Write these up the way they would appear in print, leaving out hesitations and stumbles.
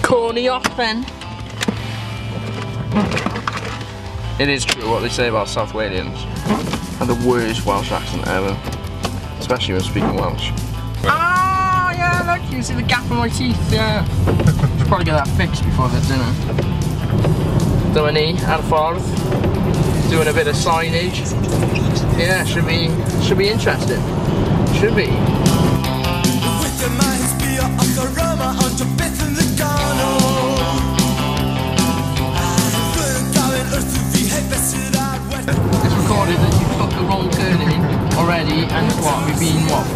Corny off then. It is true what they say about South Walians. Have the worst Welsh accent ever. Especially when speaking Welsh. Ah, yeah, look, you can see the gap in my teeth, yeah. Should probably get that fixed before the dinner. Dyma ni, ar ffordd. Doing a bit of signage. Yeah, should be interesting. Should be. It's recorded that you took the wrong turning already, and what, we've been, what,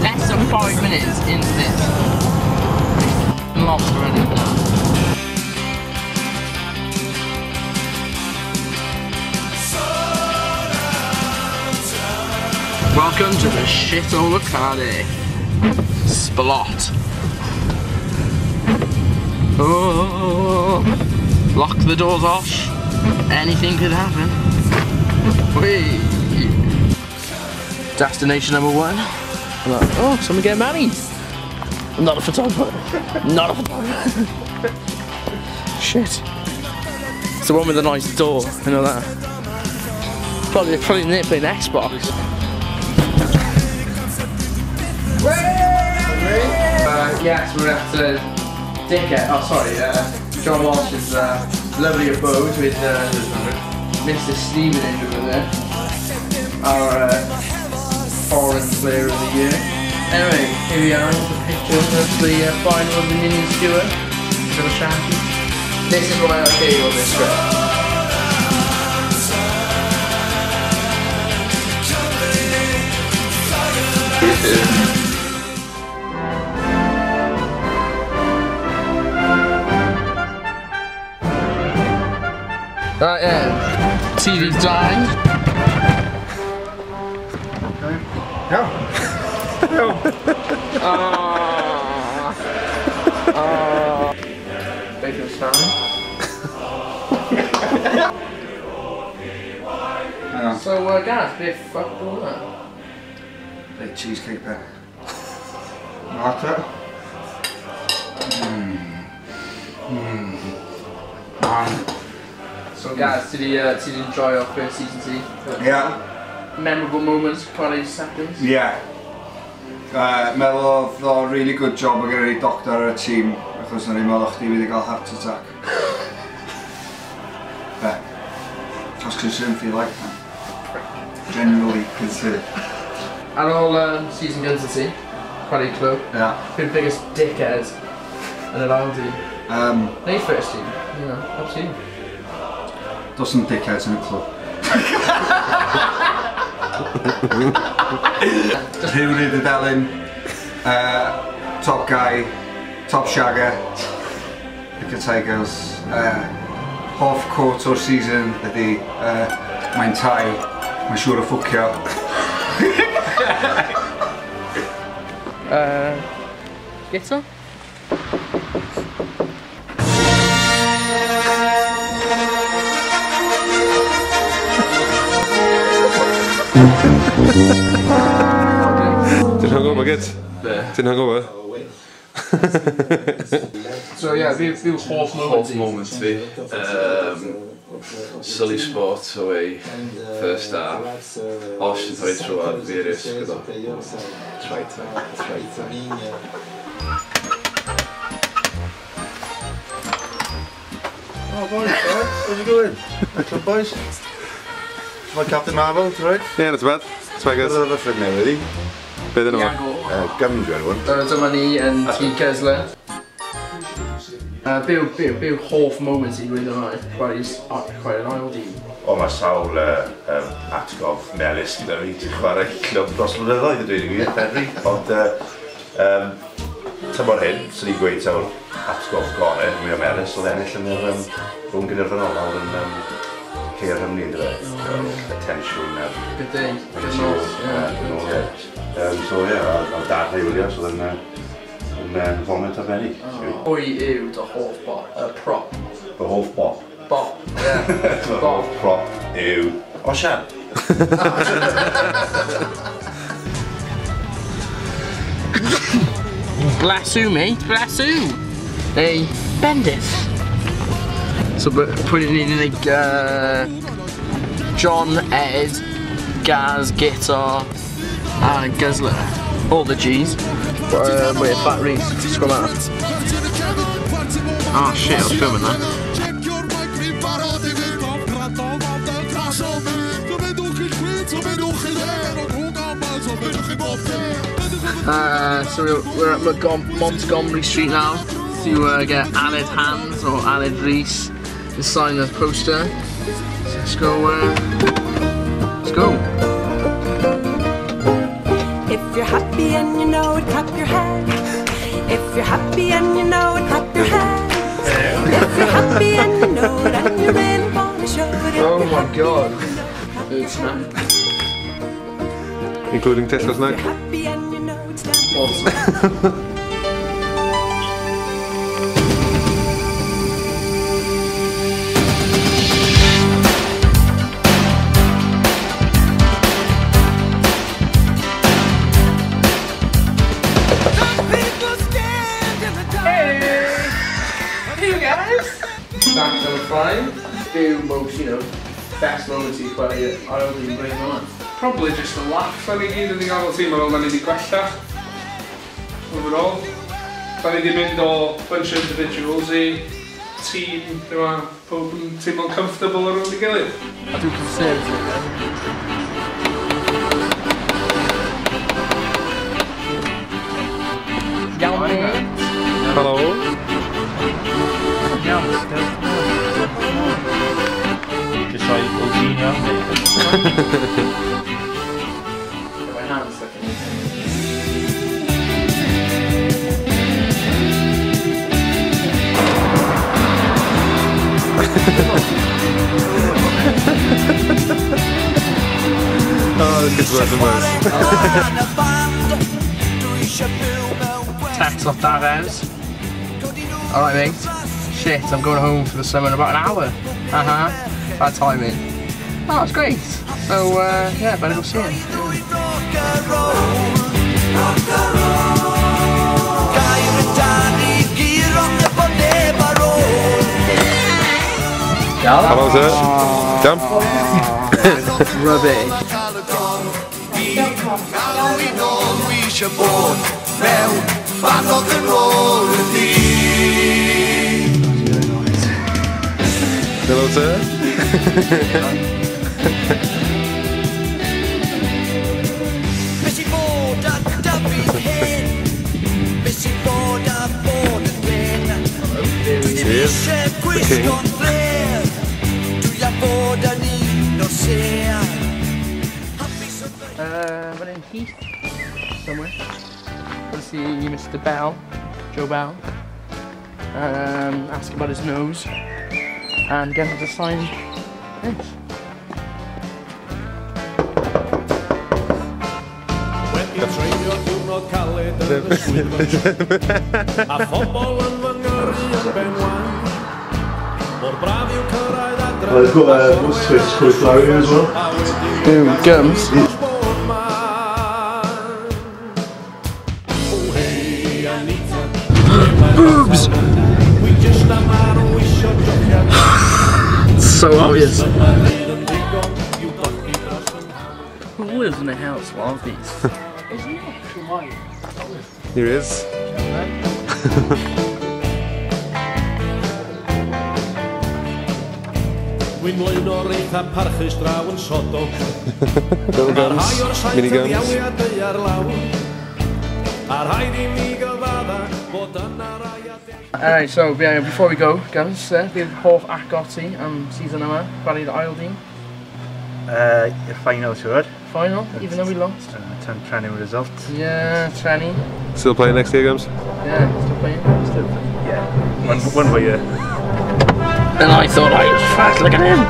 less than 5 minutes into this. Lost already. Welcome to the shithole of Caerdydd. Splot. Oh, lock the doors off. Anything could happen. Whee. Destination number 1. Oh, someone get married. I'm not a photographer. Not a photographer. Shit. It's the one with the nice door. I know that. Probably in there playing Xbox. Yes, we're at Dickhead. Oh, sorry. John Walsh's lovely abode with Mr. Stephen over there. Our foreign player of the year. Anyway, here we are with the pictures of the final of the Minion Stewart. Little shanty. This is what I gave on this trip. Right then, TV's dying. No. No. Bacon salmon. So, guys, bit fucked all that. Big cheesecake there. Martha. So guys, did you enjoy our first season 2? Yeah. Memorable moments, quality seconds? Yeah. Meddwl oedd o really good job o gyrru doctor ar y tîm achos na ni'n meddwl chdi wedi cael heart attack. Yeah. Just because you didn't feel like that. Generally considered. Ar ôl season gyntaf ti, chwarae Clwb. Yeah. Who's the biggest dickhead yn yr ail team? Neu first team, you know, up to you. Does some dickheads in the club. Rhywbryd y Delyn, top guy, top shagger, Picker Tigers, half quote o'r season ydi mae'n tai, mae'n siŵr o ffwcio. Guitar? Ti'n hungover, gyd? Ti'n hungover? So yeah, fi'n hoff moment fi. Silly sport away, first half. Os ti'n rhoi trwad, fi risg gyda. Try to. Oh boys, alright, how's it going? Excellent boys. My Captain Marvel, right? Yeah, not bad. Swaggers. Bit of a ffrind newydd i. Beth yn o? Gymryd anyone. Dyma ni yn Tŷ Cesler. Byw hoff moments i dweud yma, chwarae yn ail dîm. O, mae sawl atgof melys gyda fi, ti'n chwarae clwb dros blynyddoedd y dweud i fi, Gyrru. Ond tymor hyn, sy'n ni'n gweud sawl atgof gorau, mwy o melys, oedd ennill yn yr rhwng gyda'r fanolawr yn ceir hynny, ynddo fe. Attention ar... Good day, good nos. So ie, a dad neu wylio, so yn foment arbennig. Pwy yw dy hoff prop? Fy hoff bop. Bop, yeah. Fy hoff prop yw... Osian. Bless you, mate, bless you. neu bendith. So pwy ni'n unig John, Ed, Gaz, Guitar a Guzzler. All the G's. Wait, Fat Reese, scroll out. Oh shit, I was filming that. So we're at Montgomery Street now to get Aled Hands or Aled Reese to sign the poster. So let's go. Let's go. If you're happy and you know it, clap your hands. If you're happy and you know it, clap your hands. If you're happy and you know it, and you really want to show it. Oh my god. It's not. Including Tesco snack. Happy and you know it's time. Back number 5. Do most, you know, best moments you've got here. I don't even bring them on. Probably just a laugh. Da ni gyd wedi gael o tîm ar ôl da ni wedi gwella. Overall. Da ni wedi mynd o bunch of individuals I tîm, dyma, pob yn teimlo'n comfortable ar ôl I gilydd. I do conservative. Iawn mate. Hello. Just like Eugenia. My hand's stuck in it. Oh, this kid's worth the most. Text off Davez. Alright mate. Shit, I'm going home for the summer in about an hour. Bad timing. Oh, that's great. So, yeah, better go see him. Hello, sir. Jump. Rubbish. Hello, sir. Yes. Okay. We're in Heath somewhere. We'll see Mr. Bell, Joe Bell. Ask about his nose and get him to sign this. I've got what's this, cauliflower as well. Ooh, gums. Boobs! So obvious. Who lives in a house like this? Isn't it actually white? Here he is. Little gums, mini gums. Alright, so before we go, guys, bydd hoff agoti am season yma, barried aeldau. Your final siwr. Final, even though we lost. Training result. Yeah, Trenny. Still playing next year, Gums? Yeah, still playing. Still, yeah. One by year. And I thought I was fast, look at him!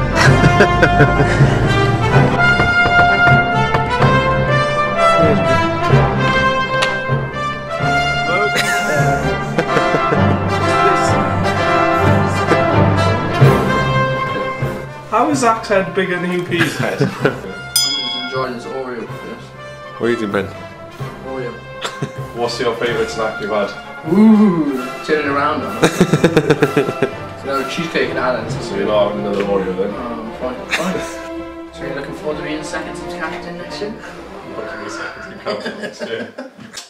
How is Zach's head bigger than UP's head? I'm just enjoying this Oreo first. What are you doing, Ben? Oreo. What's your favourite snack you've had? Ooh, turn it around now. So now cheesecake and Alan's. So you're not having another Oreo then? Fine. So you're looking forward to being second team captain next year? Looking for second team captain next year.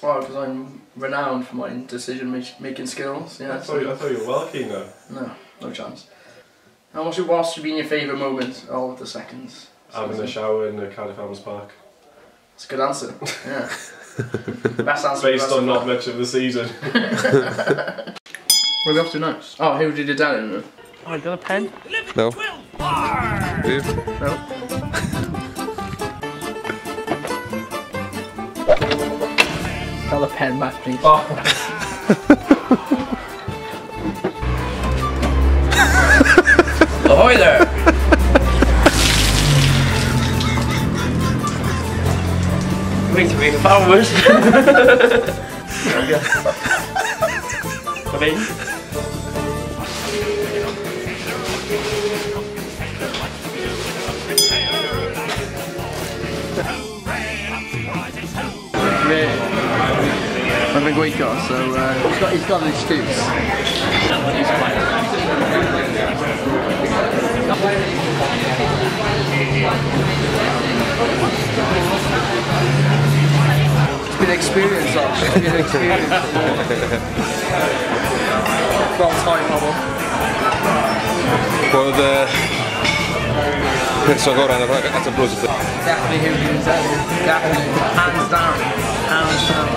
Well, because I'm renowned for my decision-making skills. Yeah. I thought you were well keen though. No chance. And what's been your favourite moment of the seconds? Having a shower in the Caerdydd Farmers Park. That's a good answer. Yeah. Best answer. Based on not much of the season. What are we off to next? Oh, who did your dad in with? Oh, you got a pen? No. Dave? No. Got the pen back, please. Oh. Ahoy there! Wait to be powers. Come in. I'm going to gwisgo, so he's got an excuse. It's been an experience, Josh. It's been an experience. Well time, Hubble. Well, so go around, that's a bruise. Definitely who you said. Definitely. Hands down. Hands down.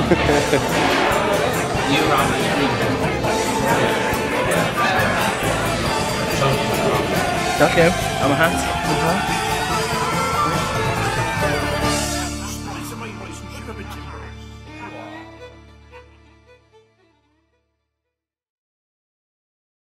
You ran the street. Okay, I'm a hat.